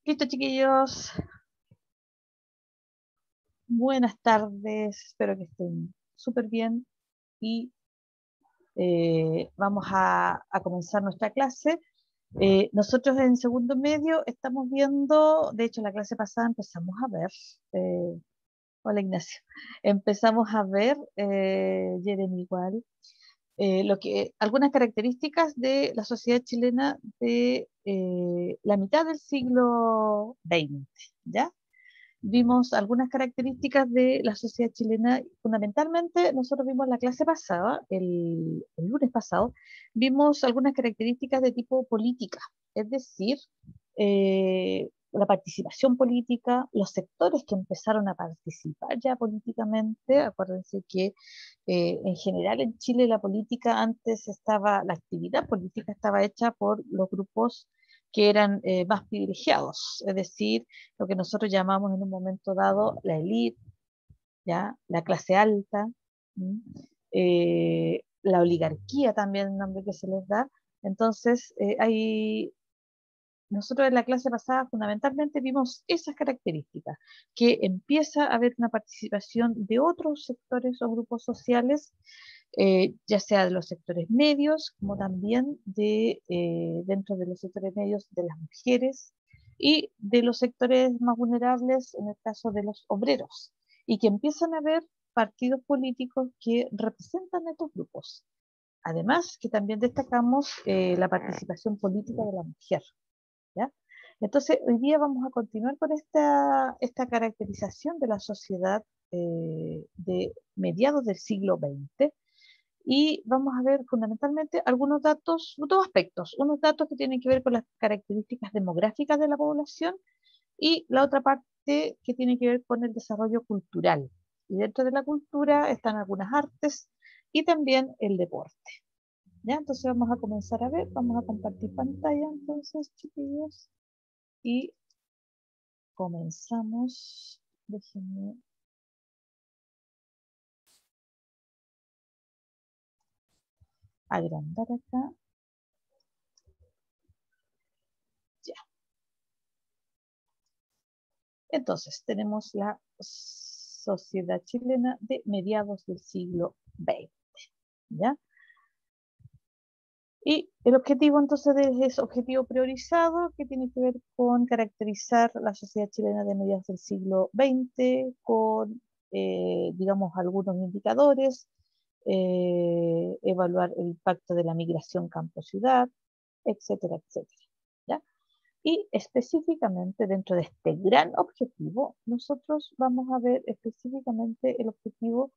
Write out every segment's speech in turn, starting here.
Listo, chiquillos. Buenas tardes. Espero que estén súper bien y vamos a comenzar nuestra clase. Nosotros en segundo medio estamos viendo, de hecho la clase pasada empezamos a ver, hola Ignacio, empezamos a ver, Jeremy igual, algunas características de la sociedad chilena de la mitad del siglo XX, ¿ya? Vimos algunas características de la sociedad chilena, fundamentalmente nosotros vimos la clase pasada, el lunes pasado, vimos algunas características de tipo política, es decir, la participación política, los sectores que empezaron a participar ya políticamente. Acuérdense que en general en Chile la política antes estaba, la actividad política estaba hecha por los grupos que eran más privilegiados, es decir, lo que nosotros llamamos en un momento dado la élite, ¿ya? La clase alta, la oligarquía también, el nombre que se les da. Entonces, nosotros en la clase pasada fundamentalmente vimos esas características, que empieza a haber una participación de otros sectores o grupos sociales, ya sea de los sectores medios, como también dentro de los sectores medios de las mujeres y de los sectores más vulnerables, en el caso de los obreros, y que empiezan a haber partidos políticos que representan a estos grupos. Además, que también destacamos la participación política de la mujer, ¿ya? Entonces, hoy día vamos a continuar con esta caracterización de la sociedad de mediados del siglo XX, y vamos a ver fundamentalmente algunos datos, dos aspectos, unos datos que tienen que ver con las características demográficas de la población y la otra parte que tiene que ver con el desarrollo cultural. Y dentro de la cultura están algunas artes y también el deporte. ¿Ya? Entonces vamos a comenzar a ver, vamos a compartir pantalla entonces, chiquillos, y comenzamos. Déjenme agrandar acá. Ya. Entonces, tenemos la sociedad chilena de mediados del siglo XX, ¿ya? Y el objetivo entonces es objetivo priorizado, que tiene que ver con caracterizar la sociedad chilena de mediados del siglo XX con, digamos, algunos indicadores, evaluar el impacto de la migración campo-ciudad, etcétera, etcétera, ¿ya? Y específicamente dentro de este gran objetivo, nosotros vamos a ver específicamente el objetivo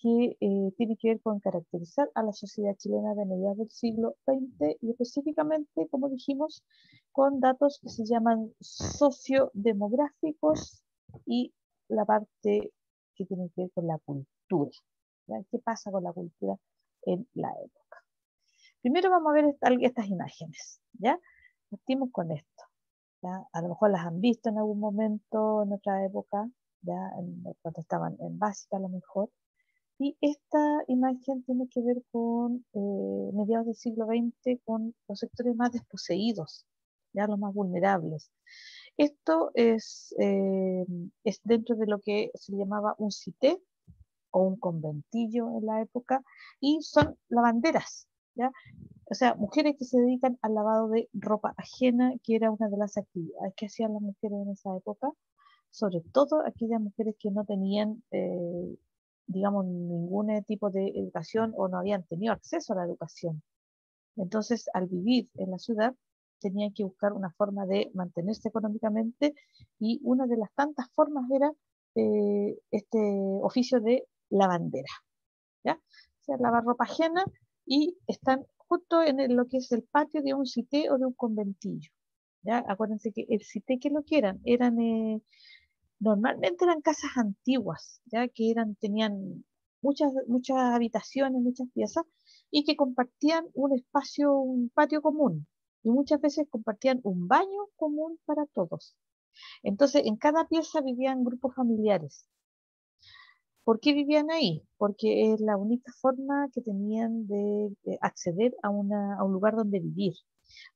que tiene que ver con caracterizar a la sociedad chilena de mediados del siglo XX y específicamente, como dijimos, con datos que se llaman sociodemográficos y la parte que tiene que ver con la cultura, ¿ya? ¿Qué pasa con la cultura en la época? Primero vamos a ver estas imágenes, ¿ya? Partimos con esto, ¿ya? A lo mejor las han visto en algún momento, en otra época, ¿ya? Cuando estaban en básica a lo mejor. Y esta imagen tiene que ver con mediados del siglo XX, con los sectores más desposeídos, ya los más vulnerables. Esto es dentro de lo que se llamaba un cité o un conventillo en la época, y son lavanderas, ¿ya? O sea, mujeres que se dedican al lavado de ropa ajena, que era una de las actividades que hacían las mujeres en esa época, sobre todo aquellas mujeres que no tenían, digamos, ningún tipo de educación o no habían tenido acceso a la educación. Entonces, al vivir en la ciudad, tenían que buscar una forma de mantenerse económicamente, y una de las tantas formas era este oficio de lavandera, ¿ya? O sea, lavar ropa ajena, y están justo en lo que es el patio de un cité o de un conventillo, ¿ya? Acuérdense que el cité, que lo que eran normalmente eran casas antiguas, ya que tenían muchas habitaciones, muchas piezas, y que compartían un espacio, un patio común, y muchas veces compartían un baño común para todos. Entonces, en cada pieza vivían grupos familiares. ¿Por qué vivían ahí? Porque es la única forma que tenían de acceder a un lugar donde vivir.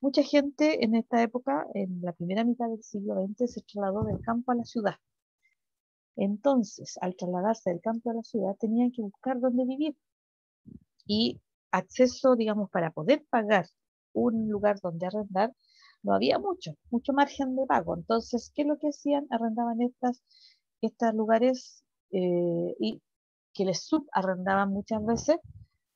Mucha gente en esta época, en la primera mitad del siglo XX, se trasladó del campo a la ciudad. Entonces, al trasladarse del campo a la ciudad, tenían que buscar dónde vivir y acceso, digamos, para poder pagar un lugar donde arrendar, no había mucho margen de pago. Entonces, ¿qué es lo que hacían? Arrendaban estos lugares y que les subarrendaban muchas veces,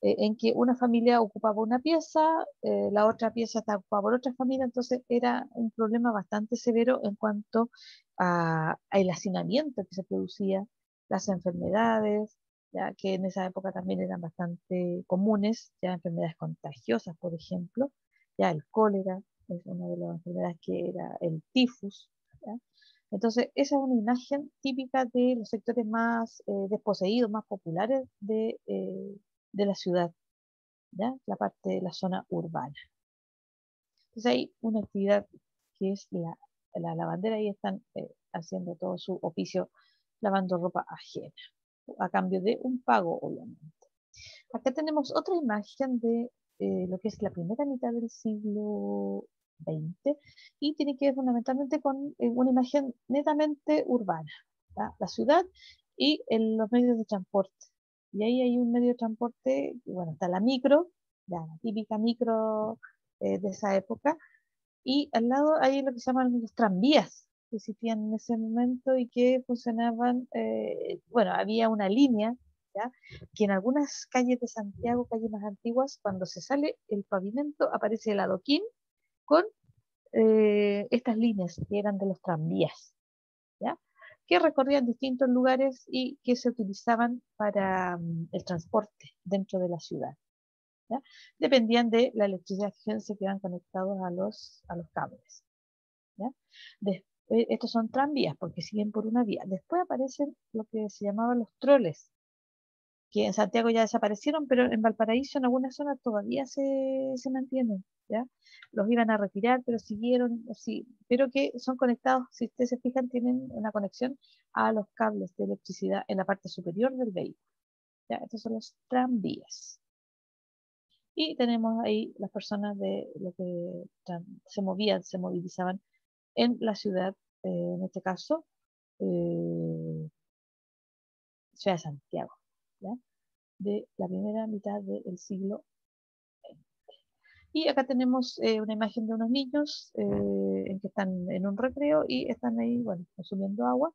en que una familia ocupaba una pieza, la otra pieza estaba ocupada por otra familia, entonces era un problema bastante severo en cuanto al hacinamiento que se producía, las enfermedades, ya que en esa época también eran bastante comunes, ya enfermedades contagiosas, por ejemplo, ya el cólera es una de las enfermedades que era el tifus, ¿ya? Entonces, esa es una imagen típica de los sectores más desposeídos, más populares de la ciudad, ¿ya? La parte de la zona urbana. Entonces hay una actividad que es la lavandera y están haciendo todo su oficio lavando ropa ajena, a cambio de un pago, obviamente. Acá tenemos otra imagen de lo que es la primera mitad del siglo XX y tiene que ver fundamentalmente con una imagen netamente urbana, ¿ya? La ciudad y los medios de transporte. Y ahí hay un medio de transporte, bueno, está la micro, ya, la típica micro de esa época, y al lado hay lo que se llaman los tranvías, que existían en ese momento y que funcionaban, bueno, había una línea, ¿ya? Que en algunas calles de Santiago, calles más antiguas, cuando se sale el pavimento, aparece el adoquín con estas líneas que eran de los tranvías, ¿ya? Que recorrían distintos lugares y que se utilizaban para el transporte dentro de la ciudad, ¿ya? Dependían de la electricidad que se quedan conectados a los cables, ¿ya? Estos son tranvías porque siguen por una vía. Después aparecen lo que se llamaban los troles, que en Santiago ya desaparecieron, pero en Valparaíso en algunas zonas todavía se mantienen, ¿ya? Los iban a retirar, pero siguieron, sí, pero que son conectados, si ustedes se fijan, tienen una conexión a los cables de electricidad en la parte superior del vehículo, ¿ya? Estos son los tranvías. Y tenemos ahí las personas de lo que se movían, se movilizaban en la ciudad, en este caso, eh, ciudad de Santiago, ¿ya? De la primera mitad del siglo XX. Y acá tenemos una imagen de unos niños en que están en un recreo y están ahí, bueno, consumiendo agua.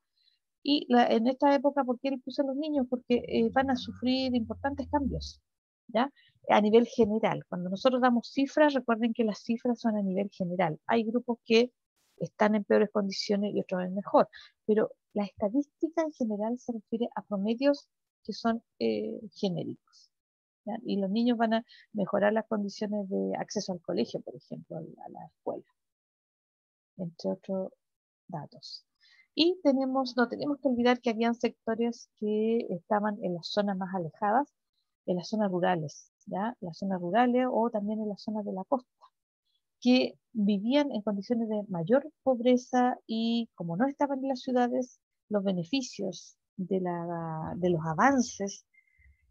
Y en esta época, ¿por qué le puse a los niños? Porque van a sufrir importantes cambios, ¿ya? A nivel general. Cuando nosotros damos cifras, recuerden que las cifras son a nivel general. Hay grupos que están en peores condiciones y otros en mejor, pero la estadística en general se refiere a promedios que son genéricos, ¿ya? Y los niños van a mejorar las condiciones de acceso al colegio, por ejemplo, a la escuela, entre otros datos. Y no tenemos que olvidar que habían sectores que estaban en las zonas más alejadas, en las zonas rurales, ¿ya? Las zonas rurales o también en las zonas de la costa, que vivían en condiciones de mayor pobreza y como no estaban en las ciudades, los beneficios de los avances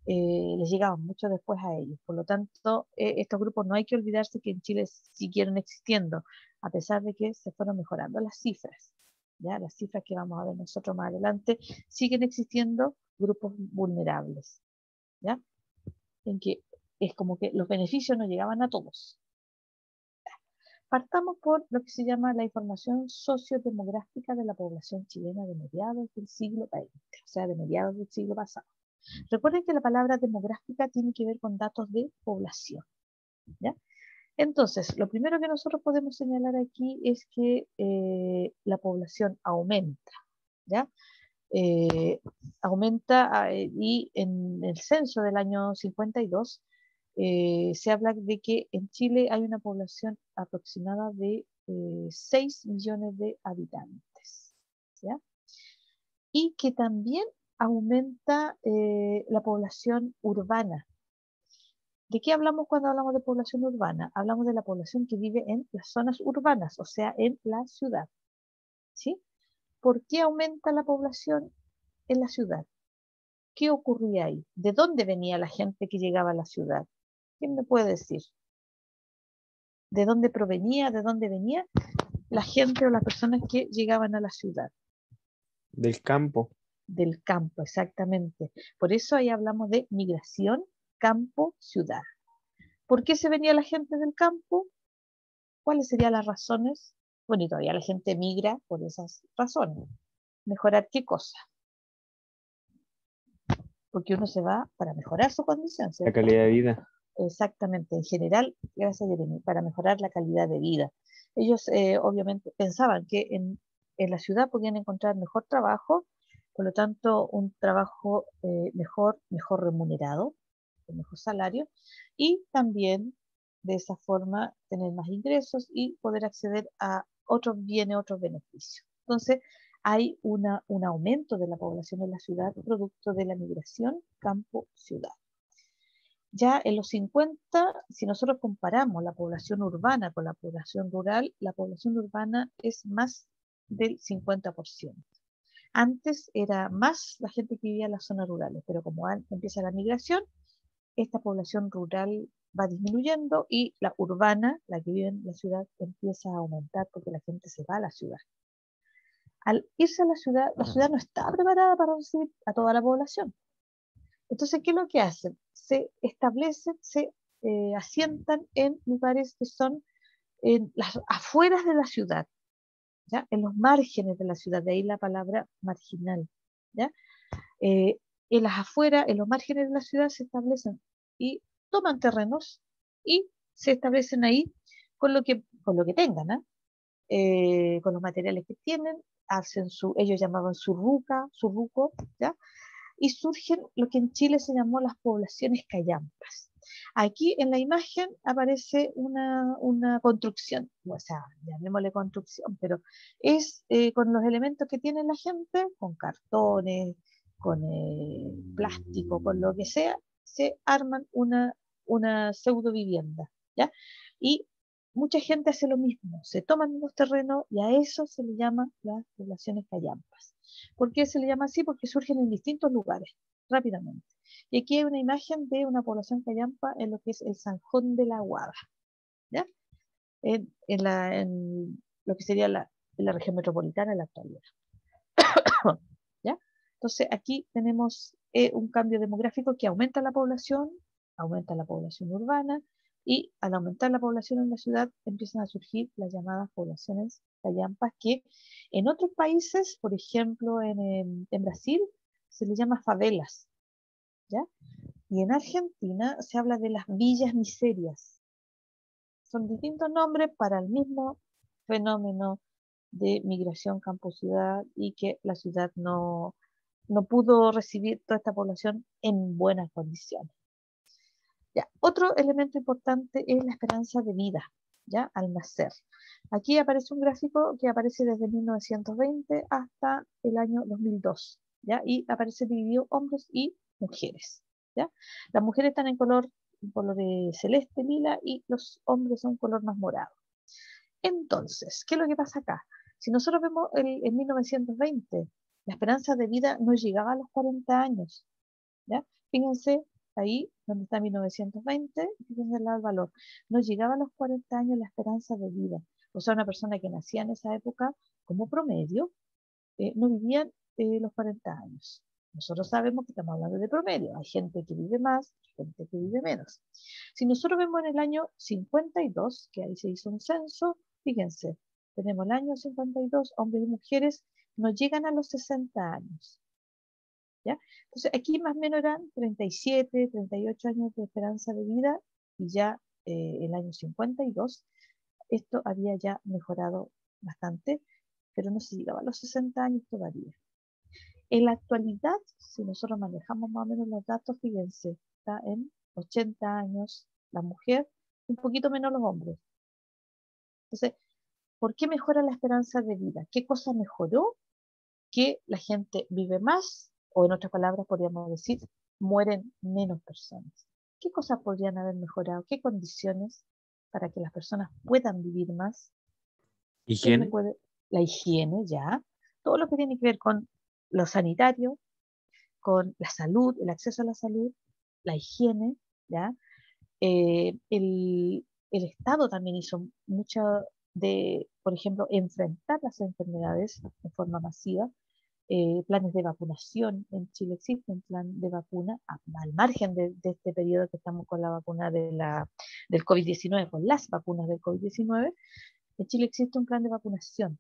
les llegaban mucho después a ellos. Por lo tanto, estos grupos no hay que olvidarse que en Chile siguieron existiendo, a pesar de que se fueron mejorando las cifras. ¿Ya? Las cifras que vamos a ver nosotros más adelante, siguen existiendo grupos vulnerables, ¿ya? En que es como que los beneficios no llegaban a todos. Partamos por lo que se llama la información sociodemográfica de la población chilena de mediados del siglo XX, o sea, de mediados del siglo pasado. Recuerden que la palabra demográfica tiene que ver con datos de población, ¿ya? Entonces, lo primero que nosotros podemos señalar aquí es que la población aumenta, ¿ya? Aumenta y en el censo del año 52 se habla de que en Chile hay una población aproximada de 6 millones de habitantes, ¿ya? Y que también aumenta la población urbana. ¿De qué hablamos cuando hablamos de población urbana? Hablamos de la población que vive en las zonas urbanas, o sea, en la ciudad, ¿sí? ¿Por qué aumenta la población en la ciudad? ¿Qué ocurría ahí? ¿De dónde venía la gente que llegaba a la ciudad? ¿Quién me puede decir? de dónde provenía, de dónde venía la gente o las personas que llegaban a la ciudad. Del campo. Del campo, exactamente. Por eso ahí hablamos de migración campo-ciudad. ¿Por qué se venía la gente del campo? ¿Cuáles serían las razones? Bueno, y todavía la gente migra por esas razones. ¿Mejorar qué cosa? Porque uno se va para mejorar su condición, La ¿cierto? calidad de vida. Exactamente, en general, gracias Jeremy, para mejorar la calidad de vida. Ellos obviamente pensaban que en la ciudad podían encontrar mejor trabajo, por lo tanto un trabajo mejor remunerado, con mejor salario, y también de esa forma tener más ingresos y poder acceder a otros bienes, otros beneficios. Entonces, hay un aumento de la población en la ciudad producto de la migración campo-ciudad. Ya en los 50, si nosotros comparamos la población urbana con la población rural, la población urbana es más del 50%. Antes era más la gente que vivía en las zonas rurales, pero como empieza la migración, esta población rural va disminuyendo y la urbana, la que vive en la ciudad, empieza a aumentar porque la gente se va a la ciudad. Al irse a la ciudad no está preparada para recibir a toda la población. Entonces, ¿qué es lo que hacen? Se establecen, se asientan en lugares que son en las afueras de la ciudad, ¿ya? En los márgenes de la ciudad, de ahí la palabra marginal, ¿ya? En las afueras, en los márgenes de la ciudad se establecen y toman terrenos y se establecen ahí con lo que tengan, ¿eh? Con los materiales que tienen, hacen ellos llamaban su ruco, ¿ya? Y surgen lo que en Chile se llamó las poblaciones callampas. Aquí en la imagen aparece una construcción, o sea, llamémosle construcción, pero es con los elementos que tiene la gente, con cartones, con plástico, con lo que sea, se arman una pseudo vivienda, ¿ya? Y mucha gente hace lo mismo, se toman unos terrenos y a eso se le llama las poblaciones callampas. ¿Por qué se le llama así? Porque surgen en distintos lugares, rápidamente. Y aquí hay una imagen de una población callampa en lo que es el Zanjón de la Guada, ¿ya? En lo que sería en la región metropolitana en la actualidad. ¿Ya? Entonces aquí tenemos un cambio demográfico que aumenta la población urbana, y al aumentar la población en la ciudad empiezan a surgir las llamadas poblaciones callampas que en otros países, por ejemplo en Brasil, se les llama favelas, ¿ya? Y en Argentina se habla de las villas miserias. Son distintos nombres para el mismo fenómeno de migración campo-ciudad y que la ciudad no pudo recibir toda esta población en buenas condiciones. Ya, otro elemento importante es la esperanza de vida, ¿ya? Al nacer. Aquí aparece un gráfico que aparece desde 1920 hasta el año 2002, ¿ya? Y aparece dividido hombres y mujeres, ¿ya? Las mujeres están en color celeste, lila, y los hombres son color más morado. Entonces, ¿qué es lo que pasa acá? Si nosotros vemos en 1920, la esperanza de vida no llegaba a los 40 años, ¿ya? Fíjense ahí donde está 1920, fíjense el valor. No llegaba a los 40 años la esperanza de vida. O sea, una persona que nacía en esa época, como promedio, no vivía los 40 años. Nosotros sabemos que estamos hablando de promedio. Hay gente que vive más, gente que vive menos. Si nosotros vemos en el año 52, que ahí se hizo un censo, fíjense, tenemos el año 52, hombres y mujeres no llegan a los 60 años. ¿Ya? Entonces aquí más o menos eran 37, 38 años de esperanza de vida, y ya el año 52 esto había ya mejorado bastante, pero no se llegaba a los 60 años todavía. En la actualidad, si nosotros manejamos más o menos los datos, fíjense, está en 80 años la mujer, un poquito menos los hombres. Entonces, ¿por qué mejora la esperanza de vida? ¿Qué cosa mejoró? Que la gente vive más, o en otras palabras podríamos decir, mueren menos personas. ¿Qué cosas podrían haber mejorado? ¿Qué condiciones para que las personas puedan vivir más? ¿Quién me ¿Higiene? puede? La higiene, ya. Todo lo que tiene que ver con lo sanitario, con la salud, el acceso a la salud, la higiene, ¿ya? El el Estado también hizo mucho de, por ejemplo, enfrentar las enfermedades de forma masiva, planes de vacunación. En Chile existe un plan de vacuna al margen de este periodo que estamos con la vacuna del COVID-19, con las vacunas del COVID-19. En Chile existe un plan de vacunación,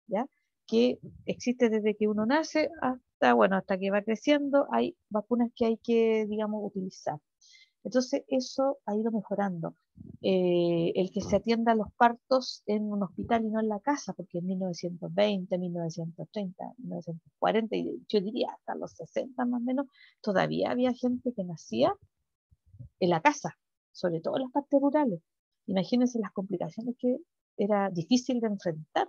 ¿ya? Que existe desde que uno nace hasta, bueno, hasta que va creciendo. Hay vacunas que hay que, digamos, utilizar. Entonces, eso ha ido mejorando. El que se atienda a los partos en un hospital y no en la casa, porque en 1920, 1930, 1940, y yo diría hasta los 60 más o menos, todavía había gente que nacía en la casa, sobre todo en las partes rurales. Imagínense las complicaciones que era difícil de enfrentar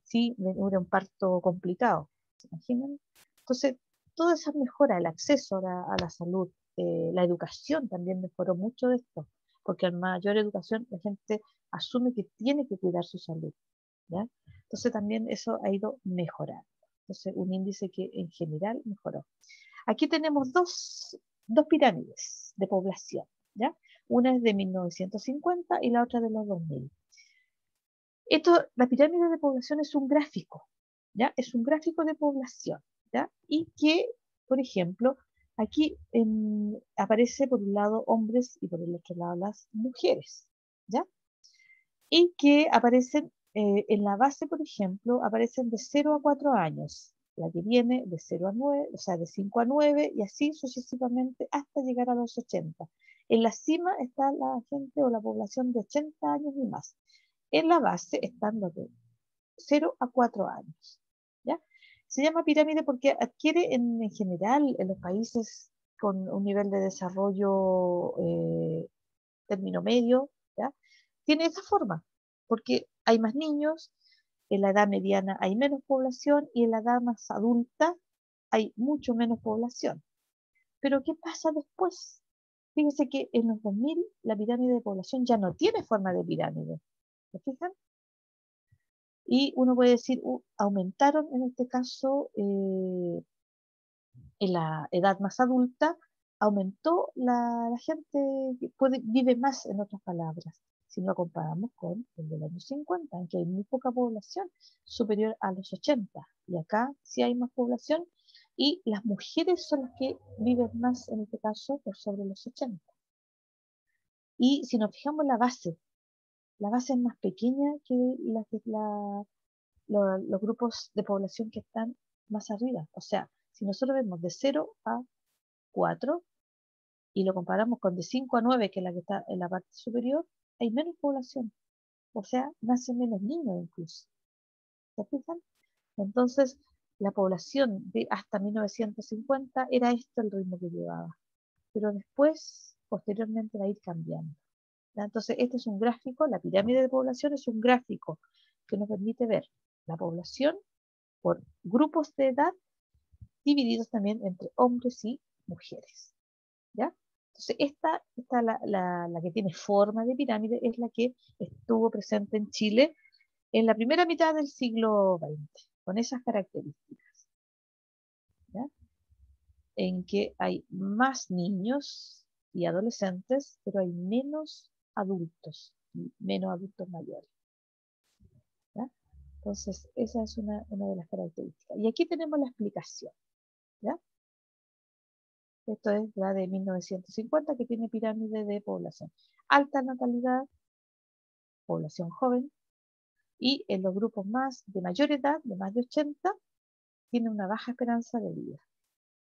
si era un parto complicado. ¿Se imaginan? Entonces, toda esa mejora, el acceso a la salud, la educación también mejoró mucho de esto, porque a mayor educación la gente asume que tiene que cuidar su salud, ¿ya? Entonces también eso ha ido mejorando. Entonces, un índice que en general mejoró. Aquí tenemos dos pirámides de población, ¿ya? Una es de 1950 y la otra de los 2000. La pirámide de población es un gráfico, ¿ya? Es un gráfico de población, ¿ya? Y que, por ejemplo, aquí aparece por un lado hombres y por el otro lado las mujeres, ¿ya? Y que aparecen en la base, por ejemplo, aparecen de 0 a 4 años, la que viene de 0 a 9, o sea, de 5 a 9, y así sucesivamente hasta llegar a los 80. En la cima está la gente o la población de 80 años y más. En la base están los de 0 a 4 años, ¿ya? Se llama pirámide porque adquiere en general en los países con un nivel de desarrollo término medio, ¿ya? Tiene esa forma, porque hay más niños, en la edad mediana hay menos población y en la edad más adulta hay mucho menos población. Pero ¿qué pasa después? Fíjense que en los 2000 la pirámide de población ya no tiene forma de pirámide. ¿Se fijan? Y uno puede decir, aumentaron en este caso en la edad más adulta, aumentó la gente que vive más, en otras palabras, si lo comparamos con el del año 50, en que hay muy poca población superior a los 80, y acá sí hay más población, y las mujeres son las que viven más, en este caso, por sobre los 80. Y si nos fijamos en la base es más pequeña que los grupos de población que están más arriba. O sea, si nosotros vemos de 0 a 4 y lo comparamos con de 5 a 9, que es la que está en la parte superior, hay menos población. O sea, nacen menos niños incluso. ¿Se fijan? Entonces, la población de hasta 1950 era esto el ritmo que llevaba. Pero después, posteriormente, va a ir cambiando, ¿ya? Entonces, este es un gráfico, la pirámide de población es un gráfico que nos permite ver la población por grupos de edad divididos también entre hombres y mujeres, ¿ya? Entonces, esta la que tiene forma de pirámide, es la que estuvo presente en Chile en la primera mitad del siglo XX, con esas características, ¿ya? En que hay más niños y adolescentes, pero hay menos adultos mayores, ¿ya? Entonces, esa es una de las características. Y aquí tenemos la explicación, ¿ya? Esto es la de 1950, que tiene pirámide de población. Alta natalidad, población joven, y en los grupos más de mayor edad, de más de 80, tiene una baja esperanza de vida,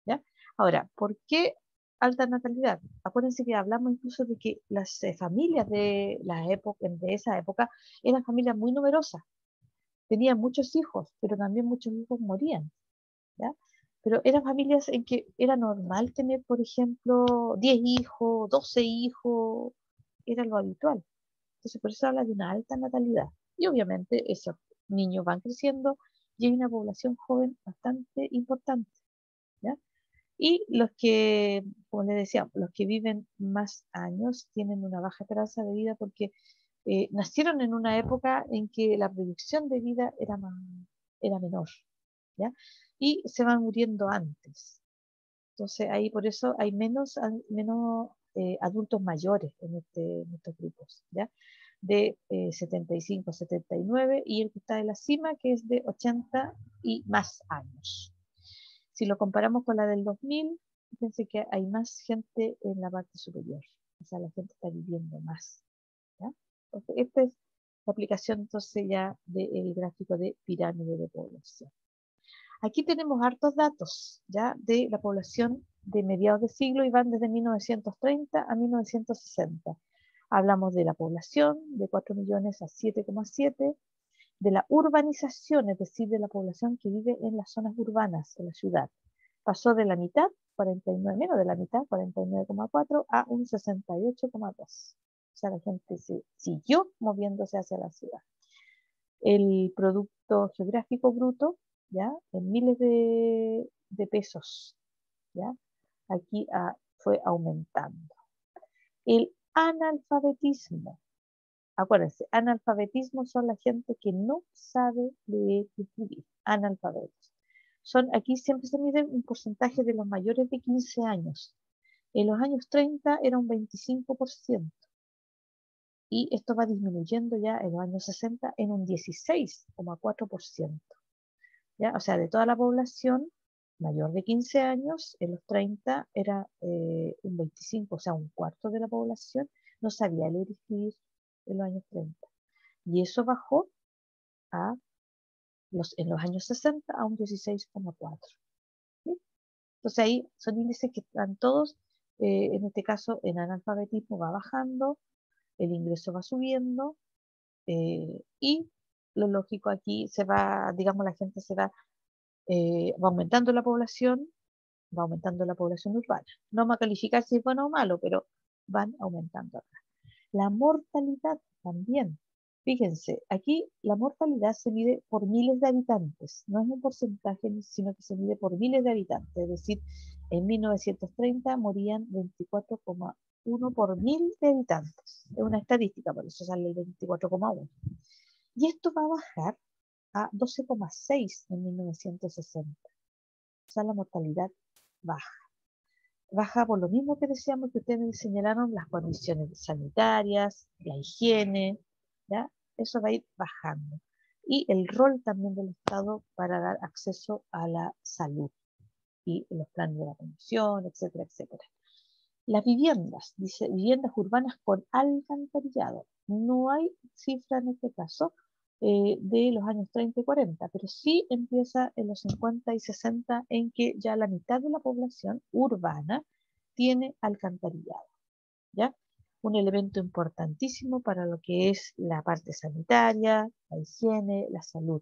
¿ya? Ahora, ¿por qué alta natalidad? Acuérdense que hablamos incluso de que las familias de esa época eran familias muy numerosas, tenían muchos hijos, pero también muchos hijos morían, ¿ya? Pero eran familias en que era normal tener, por ejemplo, 10 hijos, 12 hijos, era lo habitual. Entonces, por eso habla de una alta natalidad. Y obviamente esos niños van creciendo y hay una población joven bastante importante, ¿ya? Y los que, como les decía, los que viven más años tienen una baja esperanza de vida porque nacieron en una época en que la proyección de vida era menor, ¿ya? Y se van muriendo antes. Entonces, ahí por eso hay menos adultos mayores en estos grupos, ¿ya? de 75, 79, y el que está en la cima, que es de 80 y más años. Si lo comparamos con la del 2000, fíjense que hay más gente en la parte superior. O sea, la gente está viviendo más. ¿Ya? Entonces, esta es la aplicación entonces ya del gráfico de pirámide de población. Aquí tenemos hartos datos ya de la población de mediados de siglo y van desde 1930 a 1960. Hablamos de la población de 4 millones a 7,7, de la urbanización, es decir, de la población que vive en las zonas urbanas, en la ciudad. Pasó de la mitad, 49, menos de la mitad, 49,4, a un 68,2. O sea, la gente se siguió moviéndose hacia la ciudad. El Producto Geográfico Bruto, ¿ya? En miles de pesos, ¿ya? Aquí fue aumentando. El analfabetismo. Acuérdense, analfabetismo son la gente que no sabe leer y escribir. Analfabetos. Aquí siempre se mide un porcentaje de los mayores de 15 años. En los años 30 era un 25%. Y esto va disminuyendo ya en los años 60 en un 16,4%. ¿Ya? O sea, de toda la población mayor de 15 años, en los 30 era un 25, o sea, un cuarto de la población no sabía leer y escribir en los años 30. Y eso bajó en los años 60 a un 16,4. ¿Sí? Entonces ahí son índices que están todos, en este caso, en analfabetismo va bajando, el ingreso va subiendo, y lo lógico aquí se va, digamos, la gente va aumentando va aumentando la población urbana. No vamos a calificar si es bueno o malo, pero van aumentando acá. La mortalidad también. Fíjense, aquí la mortalidad se mide por miles de habitantes, no es un porcentaje, sino que se mide por miles de habitantes. Es decir, en 1930 morían 24,1 por mil de habitantes. Es una estadística, por eso sale el 24,1. Y esto va a bajar a 12,6 en 1960. O sea, la mortalidad baja. Baja por lo mismo que decíamos que ustedes señalaron, las condiciones sanitarias, la higiene, ¿ya? Eso va a ir bajando. Y el rol también del Estado para dar acceso a la salud y los planes de vacunación, etcétera, etcétera. Las viviendas, dice, viviendas urbanas con alcantarillado. No hay cifra en este caso de los años 30 y 40, pero sí empieza en los 50 y 60 en que ya la mitad de la población urbana tiene alcantarillado, ¿ya? Un elemento importantísimo para lo que es la parte sanitaria, la higiene, la salud,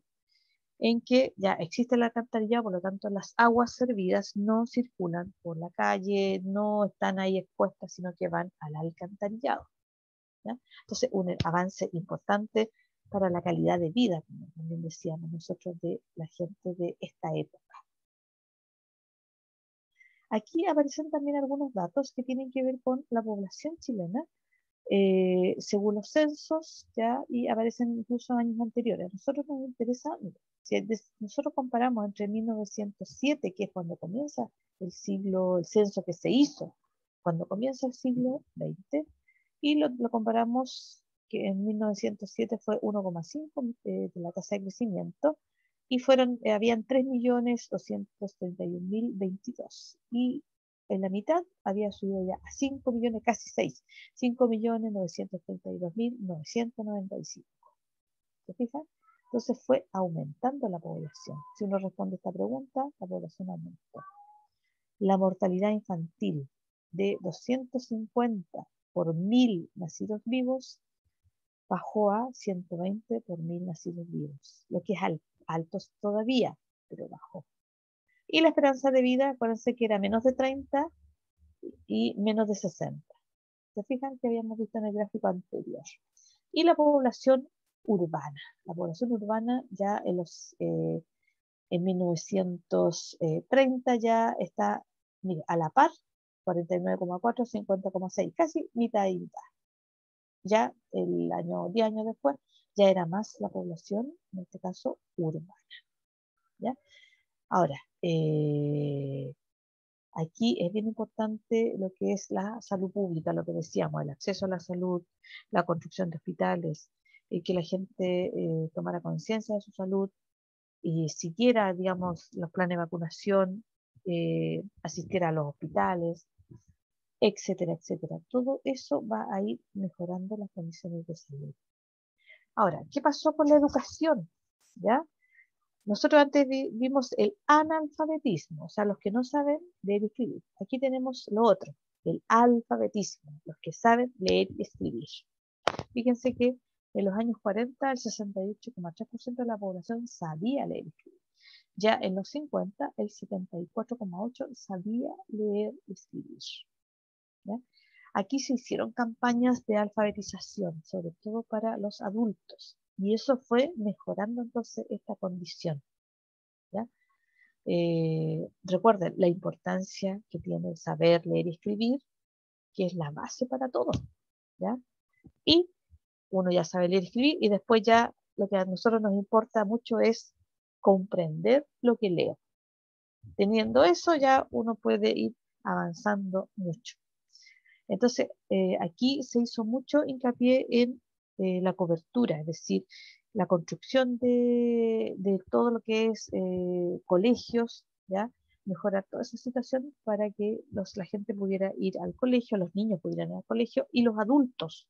en que ya existe el alcantarillado, por lo tanto las aguas servidas no circulan por la calle, no están ahí expuestas, sino que van al alcantarillado, ¿ya? Entonces, un avance importante para la calidad de vida, como también decíamos nosotros, de la gente de esta época. Aquí aparecen también algunos datos que tienen que ver con la población chilena, según los censos, ¿ya? Y aparecen incluso años anteriores. A nosotros nos interesa, si nosotros comparamos entre 1907, que es cuando comienza el censo que se hizo, cuando comienza el siglo XX, y lo comparamos que en 1907 fue 1,5 de la tasa de crecimiento, y habían 3.231.022, y en la mitad había subido ya a 5 millones, casi 6, 5.932.995. ¿Se fijan? Entonces fue aumentando la población. Si uno responde esta pregunta, la población aumentó. La mortalidad infantil de 250 por 1.000 nacidos vivos bajó a 120 por 1.000 nacidos vivos, lo que es alto todavía, pero bajó. Y la esperanza de vida, acuérdense que era menos de 30 y menos de 60. ¿Se fijan que habíamos visto en el gráfico anterior? Y la población urbana. La población urbana ya en 1930 ya está, mira, a la par, 49,4, 50,6, casi mitad y mitad. Ya 10 años después, ya era más la población, en este caso, urbana. ¿Ya? Ahora, Aquí es bien importante lo que es la salud pública, lo que decíamos, el acceso a la salud, la construcción de hospitales, que la gente tomara conciencia de su salud y siguiera, digamos, los planes de vacunación, asistiera a los hospitales, etcétera, etcétera. Todo eso va a ir mejorando las condiciones de salud. Ahora, ¿qué pasó con la educación? ¿Ya? Nosotros antes vimos el analfabetismo, o sea, los que no saben leer y escribir. Aquí tenemos lo otro, el alfabetismo, los que saben leer y escribir. Fíjense que en los años 40 el 68,3% de la población sabía leer y escribir. Ya en los 50 el 74,8% sabía leer y escribir. ¿Ya? Aquí se hicieron campañas de alfabetización, sobre todo para los adultos, y eso fue mejorando entonces esta condición. ¿Ya? Recuerden la importancia que tiene saber leer y escribir, que es la base para todo. ¿Ya? Y uno ya sabe leer y escribir, y después ya lo que a nosotros nos importa mucho es comprender lo que leo. Teniendo eso ya uno puede ir avanzando mucho. Entonces, aquí se hizo mucho hincapié en la cobertura, es decir, la construcción de todo lo que es colegios, ¿ya? Mejorar toda esa situación para que la gente pudiera ir al colegio, los niños pudieran ir al colegio y los adultos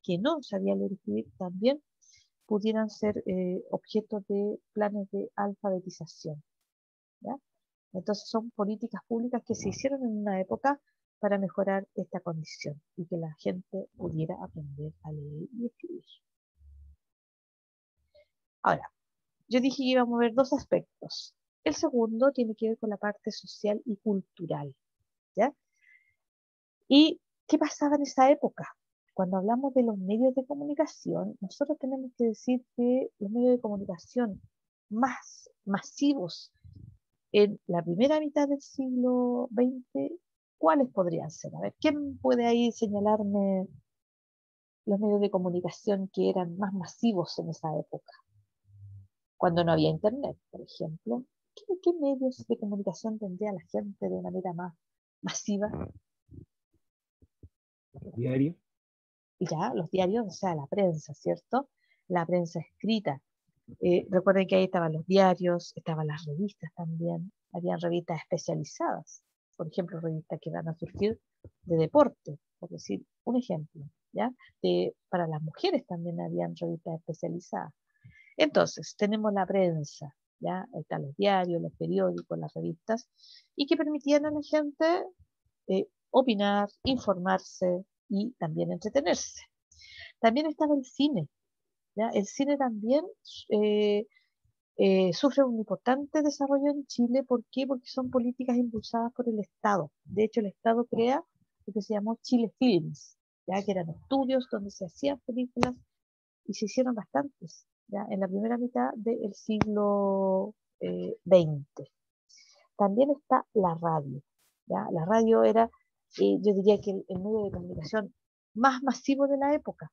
que no sabían leer y escribir también pudieran ser objeto de planes de alfabetización, ¿ya? Entonces son políticas públicas que se hicieron en una época para mejorar esta condición y que la gente pudiera aprender a leer y escribir. Ahora, yo dije que íbamos a ver dos aspectos. El segundo tiene que ver con la parte social y cultural, ¿ya? ¿Y qué pasaba en esa época? Cuando hablamos de los medios de comunicación, nosotros tenemos que decir que los medios de comunicación más masivos en la primera mitad del siglo XX, ¿cuáles podrían ser? A ver, ¿quién puede ahí señalarme los medios de comunicación que eran más masivos en esa época? Cuando no había internet, por ejemplo. ¿Qué medios de comunicación tendría la gente de manera más masiva? Diario. Ya, los diarios, o sea, la prensa, ¿cierto? La prensa escrita. Recuerden que ahí estaban los diarios, estaban las revistas también, habían revistas especializadas, por ejemplo, revistas que van a surgir de deporte, por decir un ejemplo, ¿ya? Para las mujeres también habían revistas especializadas. Entonces, tenemos la prensa, ¿ya? Ahí están los diarios, los periódicos, las revistas, y que permitían a la gente opinar, informarse y también entretenerse. También estaba el cine, ¿ya? El cine también eh, sufre un importante desarrollo en Chile. ¿Por qué? Porque son políticas impulsadas por el Estado. De hecho, el Estado crea lo que se llamó Chile Films, ya que eran estudios donde se hacían películas y se hicieron bastantes, ya en la primera mitad del siglo XX. También está la radio, ya la radio era, yo diría que el medio de comunicación más masivo de la época.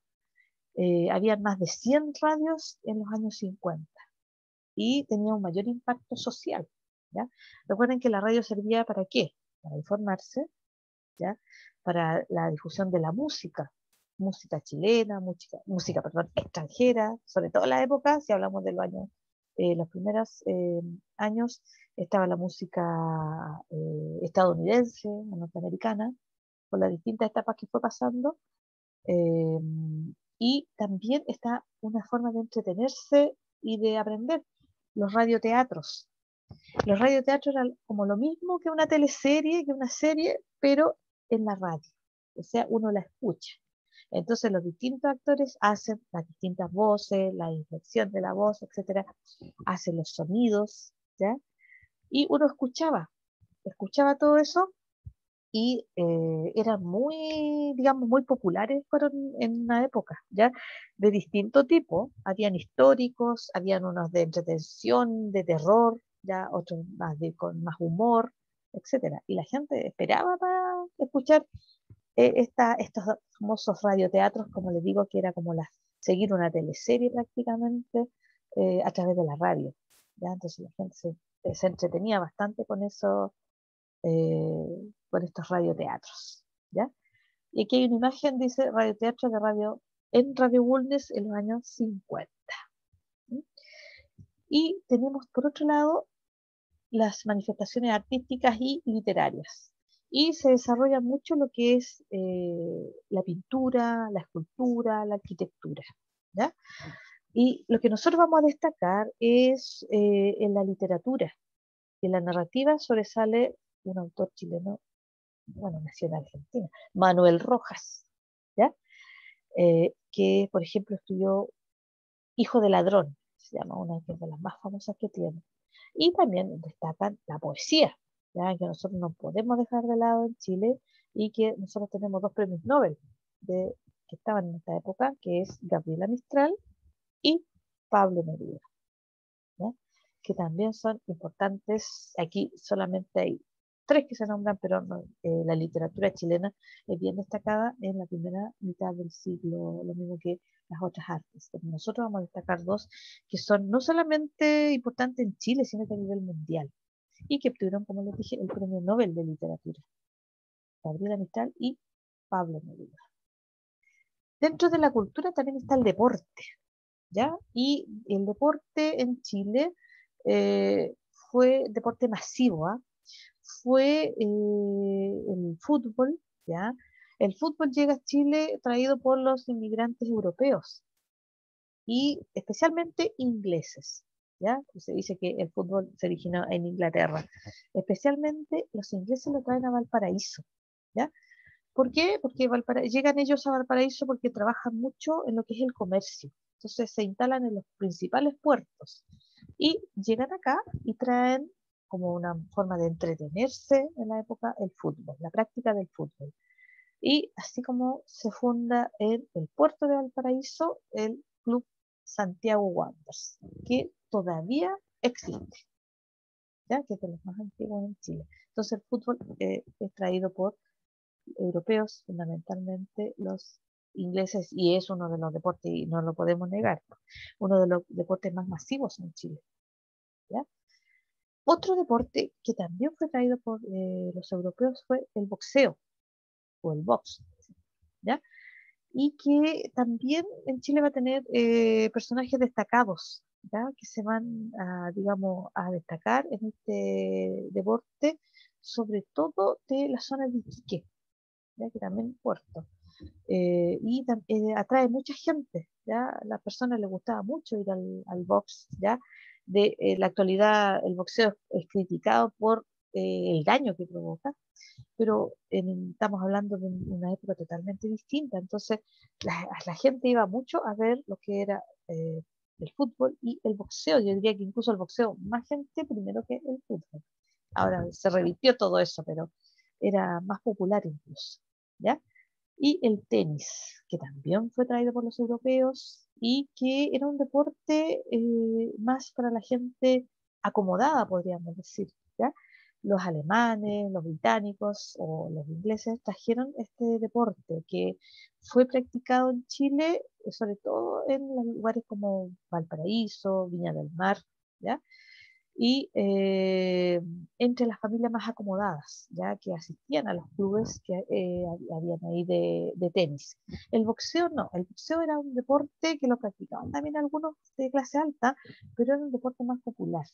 Habían más de 100 radios en los años 50 y tenía un mayor impacto social, ¿ya? Recuerden que la radio servía para qué? Para informarse, ¿ya? Para la difusión de la música, música chilena, música, perdón, extranjera, sobre todo en la época, si hablamos de los primeros años, estaba la música estadounidense, norteamericana, con las distintas etapas que fue pasando, eh, y también está una forma de entretenerse y de aprender, los radioteatros. Los radioteatros eran como lo mismo que una teleserie, que una serie, pero en la radio. O sea, uno la escucha. Entonces los distintos actores hacen las distintas voces, la inflexión de la voz, etcétera, hacen los sonidos, ¿ya? Y uno escuchaba todo eso y eran muy, digamos, muy populares fueron en una época, ¿ya? De distinto tipo. Habían históricos, habían unos de entretención, de terror, ya otros más con más humor, etcétera. Y la gente esperaba para escuchar estos famosos radioteatros, como les digo, que era como seguir una teleserie prácticamente a través de la radio, ¿ya? Entonces la gente se entretenía bastante con eso, por estos radioteatros, ¿ya? Y aquí hay una imagen, dice radioteatro en Radio Bulnes en los años 50. ¿Sí? Y tenemos por otro lado las manifestaciones artísticas y literarias. Y se desarrolla mucho lo que es la pintura, la escultura, la arquitectura, ¿ya? Y lo que nosotros vamos a destacar es en la literatura. En la narrativa sobresale un autor chileno, bueno, nació en Argentina, Manuel Rojas, ¿ya? Que, por ejemplo, estudió Hijo de Ladrón, se llama una de las más famosas que tiene. Y también destacan la poesía, ¿ya? Que nosotros no podemos dejar de lado en Chile y que nosotros tenemos dos premios Nobel que estaban en esta época, que es Gabriela Mistral y Pablo Neruda, ¿ya? Que también son importantes. Aquí solamente hay tres que se nombran, pero no, la literatura chilena es bien destacada en la primera mitad del siglo, lo mismo que las otras artes. Pero nosotros vamos a destacar dos que son no solamente importantes en Chile, sino que a nivel mundial, y que obtuvieron, como les dije, el Premio Nobel de Literatura, Gabriela Mistral y Pablo Neruda. Dentro de la cultura también está el deporte, ¿ya? Y el deporte en Chile fue deporte masivo, ¿ah? Fue el fútbol, ¿ya? El fútbol llega a Chile traído por los inmigrantes europeos y especialmente ingleses, ¿ya? Se dice que el fútbol se originó en Inglaterra. Especialmente los ingleses lo traen a Valparaíso, ¿ya? ¿Por qué? Porque llegan ellos a Valparaíso porque trabajan mucho en lo que es el comercio. Entonces se instalan en los principales puertos y llegan acá y traen como una forma de entretenerse en la época el fútbol, la práctica del fútbol. Y así como se funda en el puerto de Valparaíso el Club Santiago Wanderers, que todavía existe, ¿ya? Que es de los más antiguos en Chile. Entonces el fútbol es traído por europeos, fundamentalmente los ingleses, y es uno de los deportes, y no lo podemos negar, uno de los deportes más masivos en Chile, ¿ya? Otro deporte que también fue traído por los europeos fue el boxeo, o el box, ¿ya? Y que también en Chile va a tener personajes destacados, ¿ya? Que se van a, digamos, a destacar en este deporte, sobre todo de la zona de Iquique, ¿ya? Que también es puerto. Atrae mucha gente, ¿ya? A las personas les gustaba mucho ir al box, ¿ya? La actualidad el boxeo es criticado por el daño que provoca, pero estamos hablando de una época totalmente distinta, entonces la gente iba mucho a ver lo que era el fútbol y el boxeo, yo diría que incluso el boxeo, más gente primero que el fútbol. Ahora se revirtió todo eso, pero era más popular incluso, ¿ya? Y el tenis, que también fue traído por los europeos y que era un deporte más para la gente acomodada, podríamos decir, ¿ya? Los alemanes, los británicos o los ingleses trajeron este deporte que fue practicado en Chile, sobre todo en los lugares como Valparaíso, Viña del Mar, ¿ya? Y entre las familias más acomodadas, ya que asistían a los clubes que habían ahí de tenis. El boxeo no, el boxeo era un deporte que lo practicaban también algunos de clase alta, pero era un deporte más popular,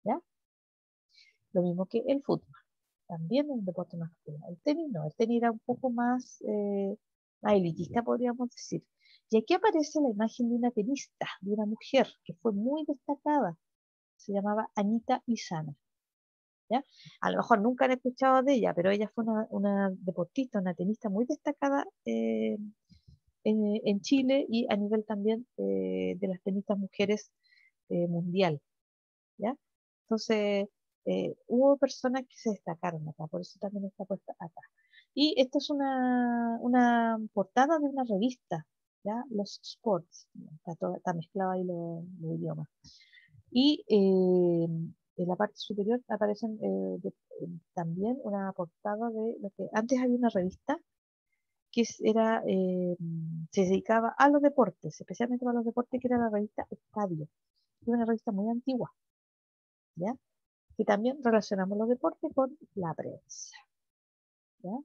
¿ya? Lo mismo que el fútbol, también un deporte más popular. El tenis no, el tenis era un poco más elitista, podríamos decir. Y aquí aparece la imagen de una tenista, de una mujer que fue muy destacada, se llamaba Anita Lizana, ¿ya? A lo mejor nunca han escuchado de ella, pero ella fue una deportista, una tenista muy destacada en Chile y a nivel también de las tenistas mujeres mundial, ¿ya? Entonces, hubo personas que se destacaron acá, por eso también está puesta acá. Y esta es una portada de una revista, ¿ya? Los Sports, está mezclado ahí los idiomas. Y en la parte superior aparecen también una portada de lo que antes había una revista que se dedicaba a los deportes, especialmente para los deportes, que era la revista Estadio, que era una revista muy antigua, ¿ya? que también relacionamos los deportes con la prensa, ¿ya?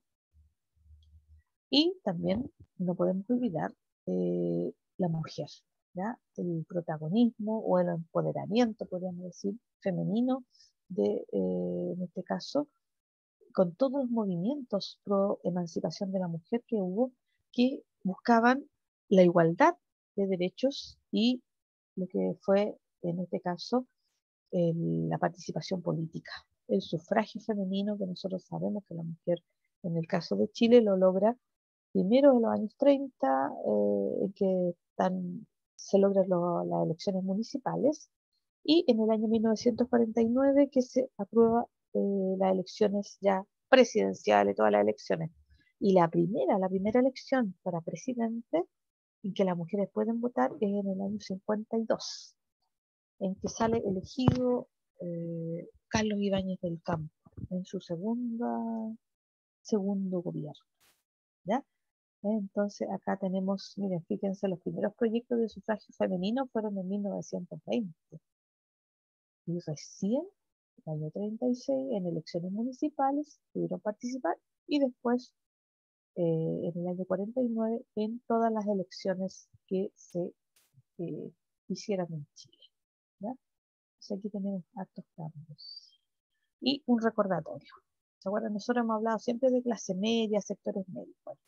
Y también no podemos olvidar la mujer, ¿ya? El protagonismo o el empoderamiento, podríamos decir, femenino, en este caso, con todos los movimientos pro emancipación de la mujer que hubo, que buscaban la igualdad de derechos y lo que fue, en este caso, la participación política, el sufragio femenino, que nosotros sabemos que la mujer, en el caso de Chile, lo logra primero en los años 30, en que se logran las elecciones municipales, y en el año 1949 que se aprueba las elecciones ya presidenciales, todas las elecciones. Y la primera elección para presidente en que las mujeres pueden votar es en el año 52, en que sale elegido Carlos Ibáñez del Campo en su segundo gobierno, ¿ya? Entonces acá tenemos, miren, fíjense, los primeros proyectos de sufragio femenino fueron en 1920 y recién, en el año 36, en elecciones municipales pudieron participar y después, en el año 49, en todas las elecciones que se hicieran en Chile, ¿ya? Entonces aquí tenemos hartos cambios. Y un recordatorio. ¿Se acuerdan? Nosotros hemos hablado siempre de clase media, sectores medios. Bueno,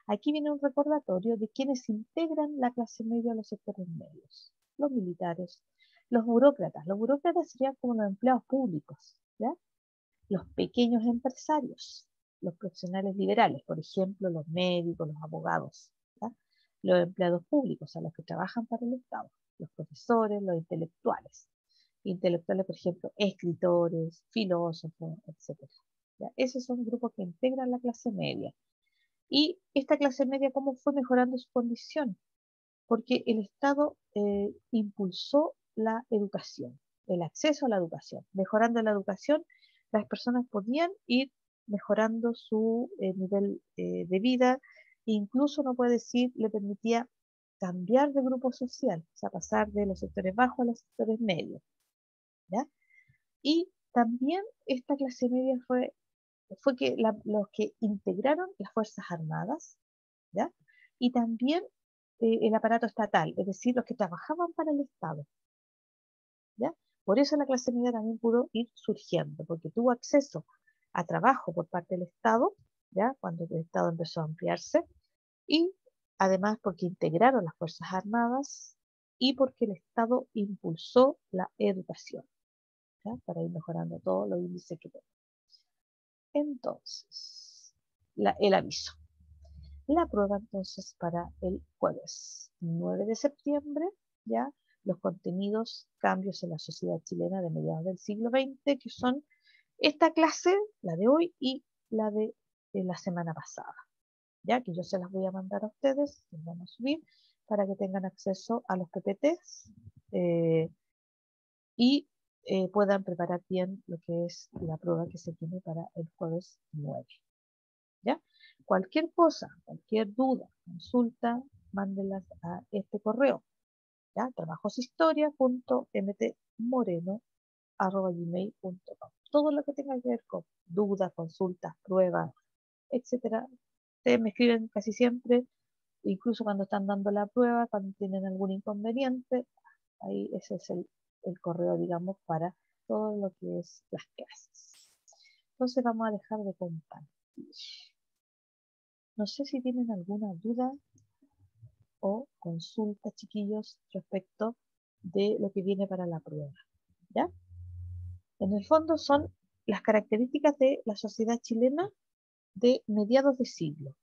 aquí viene un recordatorio de quienes integran la clase media a los sectores medios. Los militares, los burócratas. Los burócratas serían como los empleados públicos, ¿ya? Los pequeños empresarios, los profesionales liberales, por ejemplo, los médicos, los abogados, ¿ya? Los empleados públicos, a los que trabajan para el Estado, los profesores, los intelectuales. Intelectuales, por ejemplo, escritores, filósofos, etc. ¿Ya? Esos son grupos que integran la clase media. Y esta clase media, ¿cómo fue mejorando su condición? Porque el Estado impulsó la educación, el acceso a la educación. Mejorando la educación, las personas podían ir mejorando su nivel de vida, e incluso, no puede decir, le permitía cambiar de grupo social, o sea, pasar de los sectores bajos a los sectores medios, ¿ya? Y también esta clase media fue que los que integraron las Fuerzas Armadas, ¿ya? Y también el aparato estatal, es decir, los que trabajaban para el Estado, ¿ya? Por eso la clase media también pudo ir surgiendo, porque tuvo acceso a trabajo por parte del Estado, ¿ya? Cuando el Estado empezó a ampliarse, y además porque integraron las Fuerzas Armadas y porque el Estado impulsó la educación, ¿ya? Para ir mejorando todos los índices que tenemos. Entonces, el aviso. La prueba entonces para el jueves 9 de septiembre, ya los contenidos, cambios en la sociedad chilena de mediados del siglo XX, que son esta clase, la de hoy y la de la semana pasada, ya que yo se las voy a mandar a ustedes, les vamos a subir para que tengan acceso a los PPTs y puedan preparar bien lo que es la prueba que se tiene para el jueves 9. ¿Ya? Cualquier cosa, cualquier duda, consulta, mándenlas a este correo, ¿ya? trabajoshistoria.mtmoreno@gmail.com. Todo lo que tenga que ver con dudas, consultas, pruebas, etcétera. Ustedes me escriben casi siempre, incluso cuando están dando la prueba, cuando tienen algún inconveniente, ahí ese es el correo, digamos, para todo lo que es las clases. Entonces vamos a dejar de compartir. No sé si tienen alguna duda o consulta, chiquillos, respecto de lo que viene para la prueba, ¿ya? En el fondo son las características de la sociedad chilena de mediados de siglo.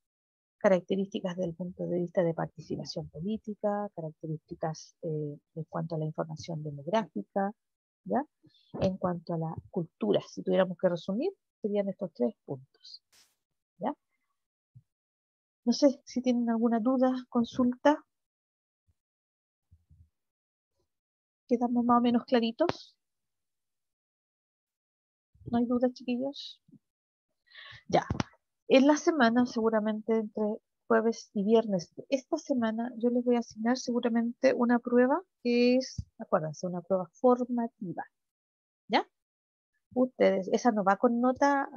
Características desde el punto de vista de participación política, características en cuanto a la información demográfica, ¿ya? En cuanto a la cultura, si tuviéramos que resumir, serían estos 3 puntos, ¿ya? No sé si tienen alguna duda, consulta. ¿Quedamos más o menos claritos? ¿No hay dudas, chiquillos? Ya. En la semana, seguramente entre jueves y viernes de esta semana, yo les voy a asignar seguramente una prueba que es, acuérdense, una prueba formativa, ¿ya? ustedes, esa no va con nota,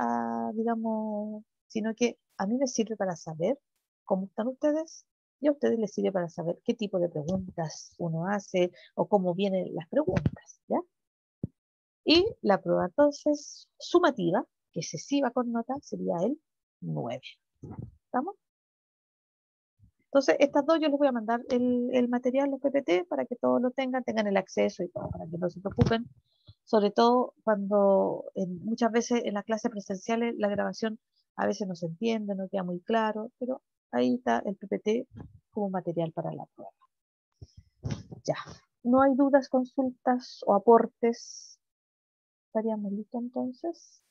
digamos, sino que a mí me sirve para saber cómo están ustedes y a ustedes les sirve para saber qué tipo de preguntas uno hace o cómo vienen las preguntas, ¿ya? Y la prueba entonces sumativa, que se sí va con nota, sería el 9. ¿Estamos? Entonces, estas dos yo les voy a mandar el material, los PPT, para que todos lo tengan el acceso y todo, para que no se preocupen. Sobre todo cuando muchas veces en las clases presenciales la grabación a veces no se entiende, no queda muy claro, pero ahí está el PPT como material para la prueba. Ya, no hay dudas, consultas o aportes. ¿Estaríamos listos entonces?